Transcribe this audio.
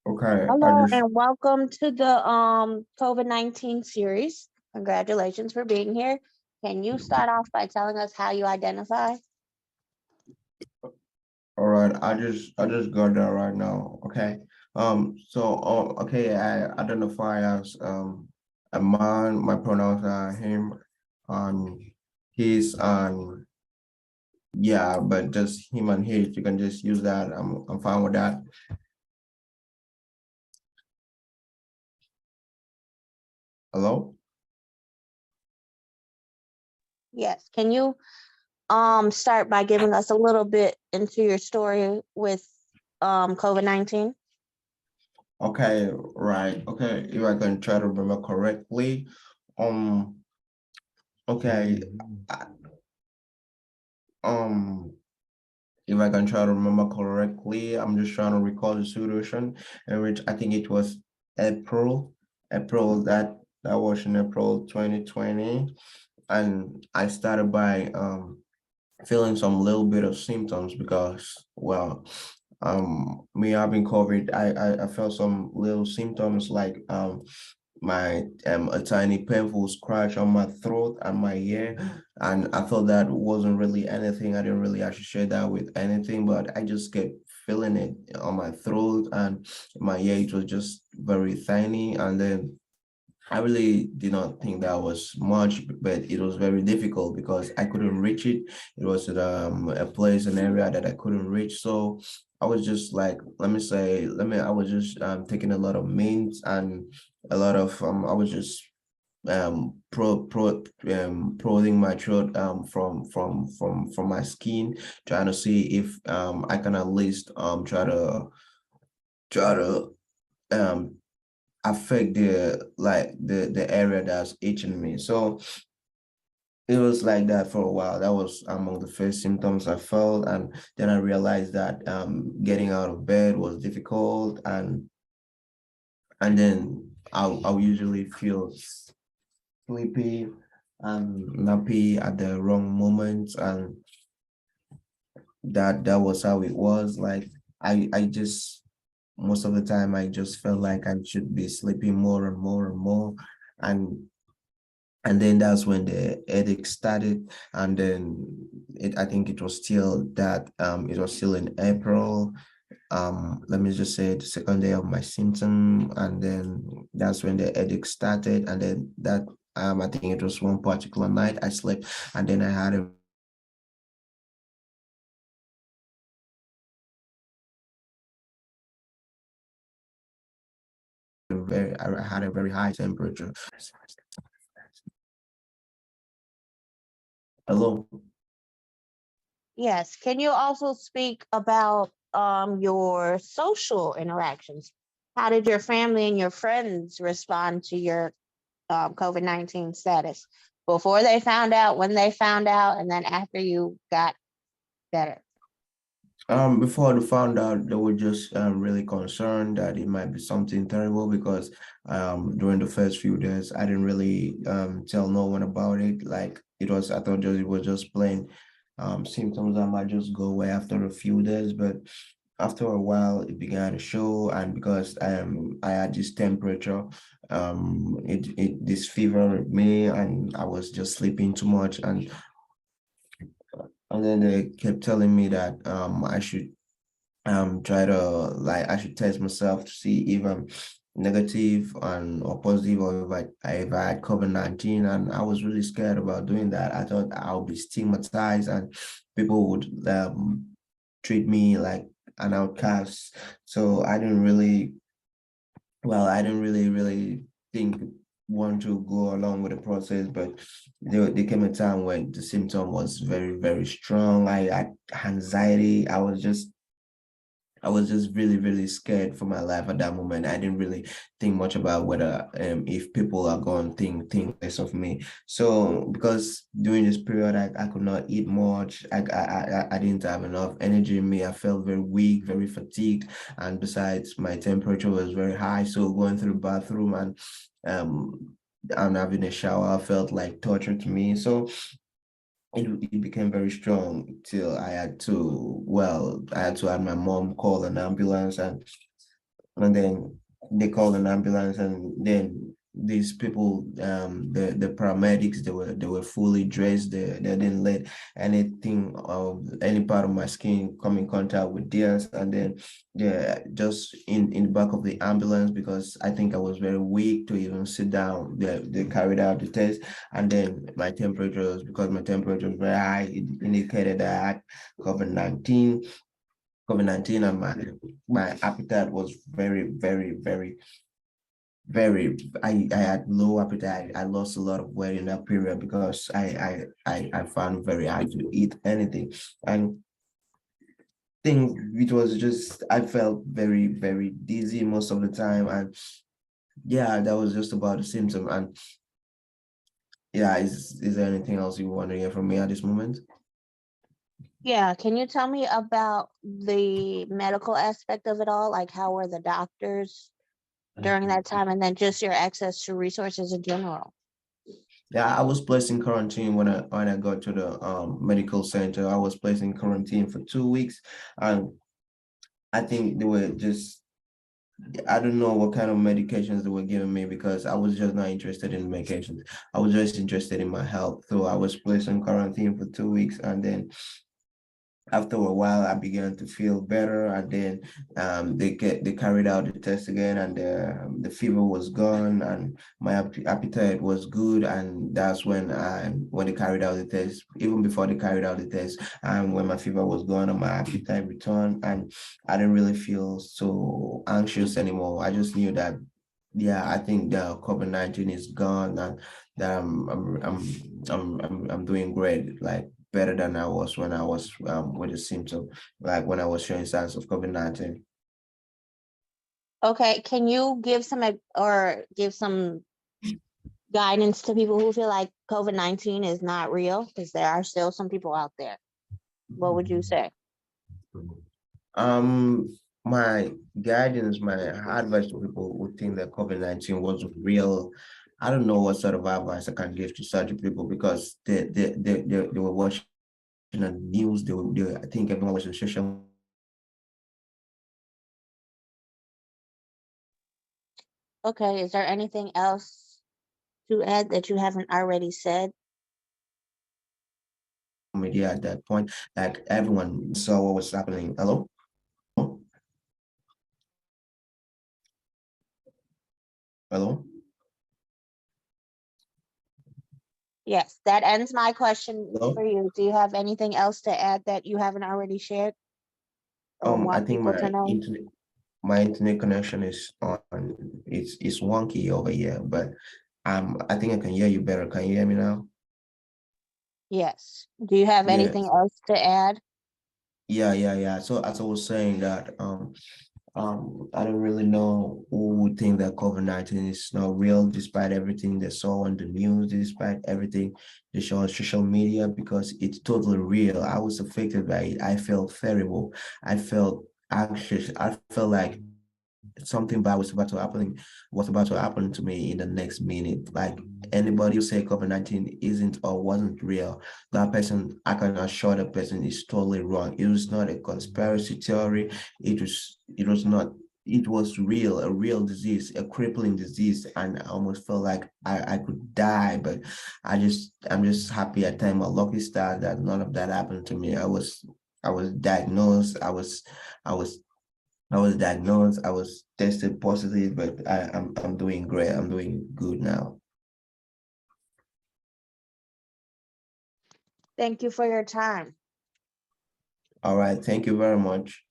Okay, I Hello just and welcome to the COVID-19 series. Congratulations for being here. Can you start off by telling us how you identify? all right. I just got that right now. Okay. Okay. I identify as a man. My pronouns are him, and he's and yeah, but just him and his. You can just use that. I'm fine with that. Hello. Yes. Can you start by giving us a little bit into your story with COVID-19? Okay. Right. Okay. If I can try to remember correctly. Um. Okay. I- Um. If I can try to remember correctly, I'm just trying to recall the situation in which I think it was April, April that was in April 2020, and I started by feeling some little bit of symptoms because me having COVID, I felt some little symptoms like my a tiny painful scratch on my throat and my ear, and I thought that wasn't really anything. I didn't really associate that with anything, but I just kept feeling it on my throat and my ear. It was just very tiny, and then I really did not think that was much, but it was very difficult because I couldn't reach it. It was at a place, an area that I couldn't reach. So I was just like, I was just taking a lot of mints and a lot of, I was just prodding my throat from my skin, trying to see if I can at least try to um affect the area that's itching me. So it was like that for a while. That was among the first symptoms I felt, and then I realized that getting out of bed was difficult, and then I'll usually feel sleepy and nappy at the wrong moments, and that was how it was. Like I just most of the time I just felt like I should be sleeping more and more and more, and then that's when the headache started, and then I think it was still that it was still in April, let me just say the second day of my symptom, and then that's when the headache started, and then that I think it was one particular night I slept, and then I had a I had a very high temperature. Hello. Yes. Can you also speak about your social interactions? How did your family and your friends respond to your COVID-19 status before they found out, when they found out, and then after you got better? Before they found out, they were just really concerned that it might be something terrible because during the first few days, I didn't really tell no one about it. Like I thought it was just plain symptoms that might just go away after a few days, but after a while, it began to show, and because I had this temperature, this fever with me, and I was just sleeping too much, and then they kept telling me that I should try to like I should test myself to see if I'm negative and or positive, or if I had COVID-19, and I was really scared about doing that. I thought I'll be stigmatized and people would treat me like an outcast. So I didn't really think want to go along with the process, but there came a time when the symptom was very strong. I had anxiety. I was just really scared for my life at that moment. I didn't really think much about whether if people are going to think less of me. So because during this period I could not eat much. I didn't have enough energy in me. I felt very weak, very fatigued, and besides my temperature was very high. So going through the bathroom um and having a shower felt like torture to me. So it became very strong till I had to have my mom call an ambulance, and and then they called an ambulance, and then these people, the paramedics, they were fully dressed. They didn't let anything of any part of my skin come in contact with theirs. And then yeah, just in the back of the ambulance, because I think I was very weak to even sit down. They carried out the test, and then my temperature was, because my temperature was very high, it indicated that I had COVID-19. COVID-19, and my appetite was very, very, very, very. I had low appetite. I lost a lot of weight in that period because I found it very hard to eat anything. And think it was just, I felt very, very dizzy most of the time. And yeah, that was just about the symptom. And yeah, is there anything else you want to hear from me at this moment? Yeah, can you tell me about the medical aspect of it all? Like, how were the doctors during that time, and then just your access to resources in general? Yeah, I was placed in quarantine when I got to the medical center. I was placed in quarantine for 2 weeks, and I think they were just, I don't know what kind of medications they were giving me, because I was just not interested in medications. I was just interested in my health. So I was placed in quarantine for 2 weeks, and then after a while I began to feel better, and then they carried out the test again, and the fever was gone, and my appetite was good. And that's when they carried out the test. Even before they carried out the test, when my fever was gone and my appetite returned, and I didn't really feel so anxious anymore. I just knew that, yeah, I think the COVID-19 is gone, and that I'm doing great, like better than I was when I was with the symptom, like when I was showing signs of COVID-19. Okay, can you give or give some guidance to people who feel like COVID-19 is not real? Because there are still some people out there. What would you say? Um, my guidance, my advice to people who think that COVID-19 was real, I don't know what sort of advice I can give to such people, because they were watching the news. I think everyone was on social. Okay, is there anything else to add that you haven't already said? Media at that point. Like everyone saw what was happening. Hello? Hello? Yes, that ends my question Hello? for you. Do you have anything else to add that you haven't already shared or I want think people to know? my internet connection is on. It's wonky over here, but I think I can hear you better. Can you hear me now? Yes. Do you have anything Yes. else to add? Yeah. So as I was saying that I don't really know who would think that COVID-19 is not real, despite everything they saw on the news, despite everything they show on social media, because it's totally real. I was affected by it. I felt terrible. I felt anxious. I felt like something bad was about to happen to me in the next minute. Like anybody who say COVID-19 isn't or wasn't real, that person, I can assure the person, is totally wrong. It was not a conspiracy theory. It was not, it was real, a real disease, a crippling disease. And I almost felt like I could die. But I'm just happy at time, a lucky star, that none of that happened to me. I was diagnosed. I was diagnosed. I was tested positive, but I'm doing great. I'm doing good now. Thank you for your time. All right. Thank you very much.